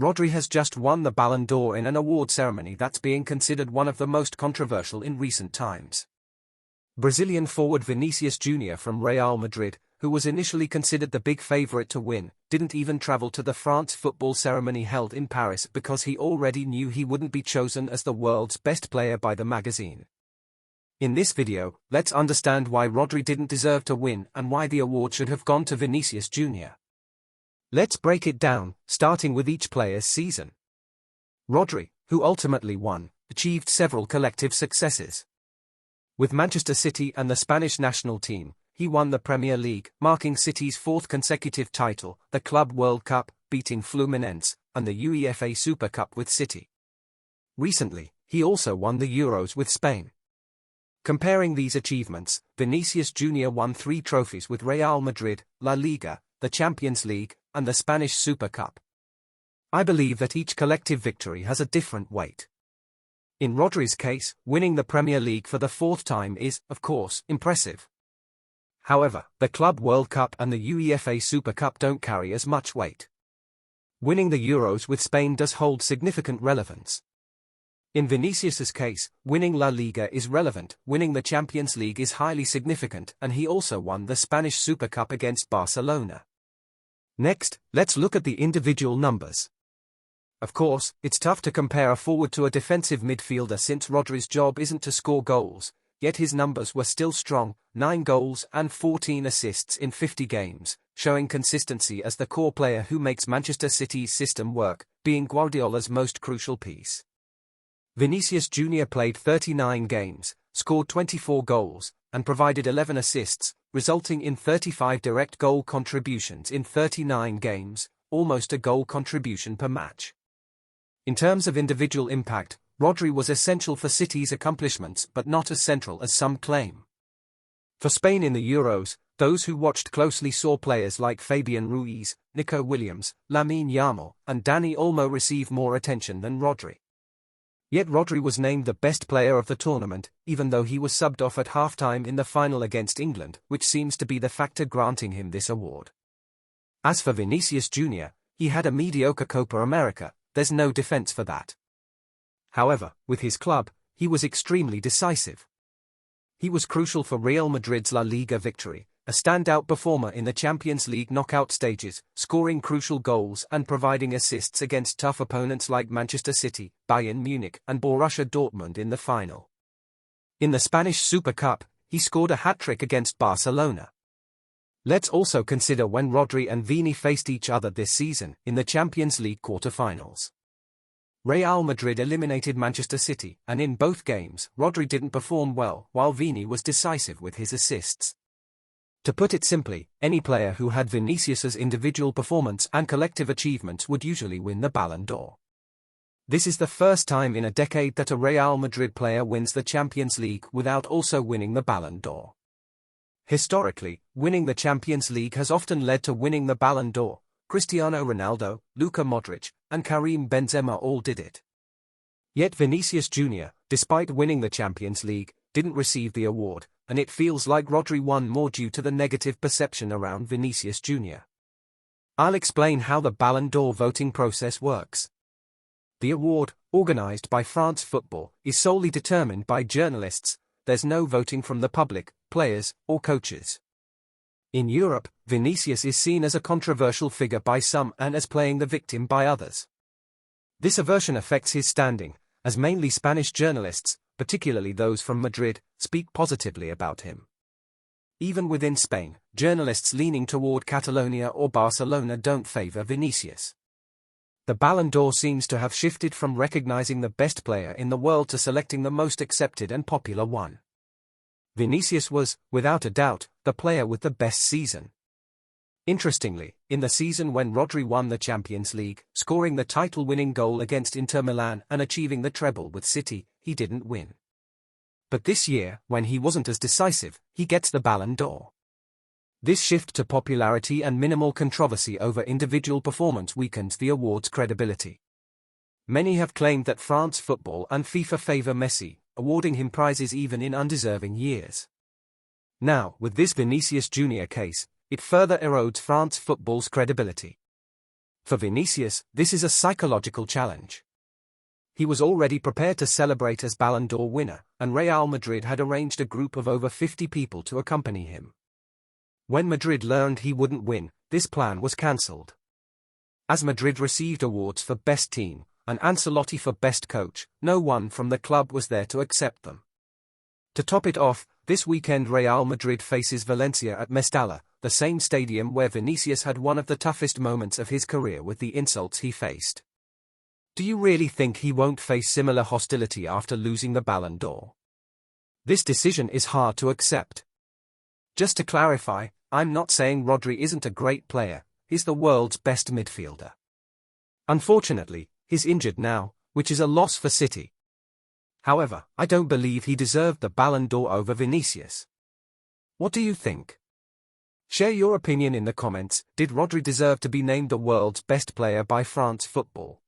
Rodri has just won the Ballon d'Or in an award ceremony that's being considered one of the most controversial in recent times. Brazilian forward Vinícius Júnior from Real Madrid, who was initially considered the big favorite to win, didn't even travel to the France football ceremony held in Paris because he already knew he wouldn't be chosen as the world's best player by the magazine. In this video, let's understand why Rodri didn't deserve to win and why the award should have gone to Vinícius Júnior. Let's break it down, starting with each player's season. Rodri, who ultimately won, achieved several collective successes. With Manchester City and the Spanish national team, he won the Premier League, marking City's fourth consecutive title, the Club World Cup, beating Fluminense, and the UEFA Super Cup with City. Recently, he also won the Euros with Spain. Comparing these achievements, Vinícius Júnior won 3 trophies with Real Madrid, La Liga, the Champions League, and the Spanish Super Cup. I believe that each collective victory has a different weight. In Rodri's case, winning the Premier League for the 4th time is, of course, impressive. However, the Club World Cup and the UEFA Super Cup don't carry as much weight. Winning the Euros with Spain does hold significant relevance. In Vinícius's case, winning La Liga is relevant, winning the Champions League is highly significant, and he also won the Spanish Super Cup against Barcelona. Next, let's look at the individual numbers. Of course, it's tough to compare a forward to a defensive midfielder since Rodri's job isn't to score goals, yet his numbers were still strong, 9 goals and 14 assists in 50 games, showing consistency as the core player who makes Manchester City's system work, being Guardiola's most crucial piece. Vinícius Júnior played 39 games, scored 24 goals, and provided 11 assists, resulting in 35 direct goal contributions in 39 games, almost a goal contribution per match. In terms of individual impact, Rodri was essential for City's accomplishments but not as central as some claim. For Spain in the Euros, those who watched closely saw players like Fabian Ruiz, Nico Williams, Lamine Yamal, and Dani Olmo receive more attention than Rodri. Yet Rodri was named the best player of the tournament, even though he was subbed off at halftime in the final against England, which seems to be the factor granting him this award. As for Vinícius Júnior, he had a mediocre Copa America, there's no defense for that. However, with his club, he was extremely decisive. He was crucial for Real Madrid's La Liga victory, a standout performer in the Champions League knockout stages, scoring crucial goals and providing assists against tough opponents like Manchester City, Bayern Munich, and Borussia Dortmund in the final. In the Spanish Super Cup, he scored a hat-trick against Barcelona. Let's also consider when Rodri and Vini faced each other this season in the Champions League quarter-finals. Real Madrid eliminated Manchester City, and in both games, Rodri didn't perform well, while Vini was decisive with his assists. To put it simply, any player who had Vinícius's individual performance and collective achievements would usually win the Ballon d'Or. This is the first time in a decade that a Real Madrid player wins the Champions League without also winning the Ballon d'Or. Historically, winning the Champions League has often led to winning the Ballon d'Or. Cristiano Ronaldo, Luka Modric, and Karim Benzema all did it. Yet Vinícius Júnior, despite winning the Champions League, didn't receive the award, and it feels like Rodri won more due to the negative perception around Vinícius Júnior. I'll explain how the Ballon d'Or voting process works. The award, organized by France Football, is solely determined by journalists. There's no voting from the public, players, or coaches. In Europe, Vinícius is seen as a controversial figure by some and as playing the victim by others. This aversion affects his standing, as mainly Spanish journalists, particularly those from Madrid, speak positively about him. Even within Spain, journalists leaning toward Catalonia or Barcelona don't favor Vinícius. The Ballon d'Or seems to have shifted from recognizing the best player in the world to selecting the most accepted and popular one. Vinícius was, without a doubt, the player with the best season. Interestingly, in the season when Rodri won the Champions League, scoring the title-winning goal against Inter Milan and achieving the treble with City, he didn't win. But this year, when he wasn't as decisive, he gets the Ballon d'Or. This shift to popularity and minimal controversy over individual performance weakens the award's credibility. Many have claimed that France Football and FIFA favor Messi, awarding him prizes even in undeserving years. Now, with this Vinícius Júnior case, it further erodes France Football's credibility. For Vinícius, this is a psychological challenge. He was already prepared to celebrate as Ballon d'Or winner, and Real Madrid had arranged a group of over 50 people to accompany him. When Madrid learned he wouldn't win, this plan was cancelled. As Madrid received awards for Best Team, and Ancelotti for Best Coach, no one from the club was there to accept them. To top it off, this weekend Real Madrid faces Valencia at Mestalla, the same stadium where Vinícius had one of the toughest moments of his career with the insults he faced. Do you really think he won't face similar hostility after losing the Ballon d'Or? This decision is hard to accept. Just to clarify, I'm not saying Rodri isn't a great player, he's the world's best midfielder. Unfortunately, he's injured now, which is a loss for City. However, I don't believe he deserved the Ballon d'Or over Vinícius. What do you think? Share your opinion in the comments. Did Rodri deserve to be named the world's best player by France Football?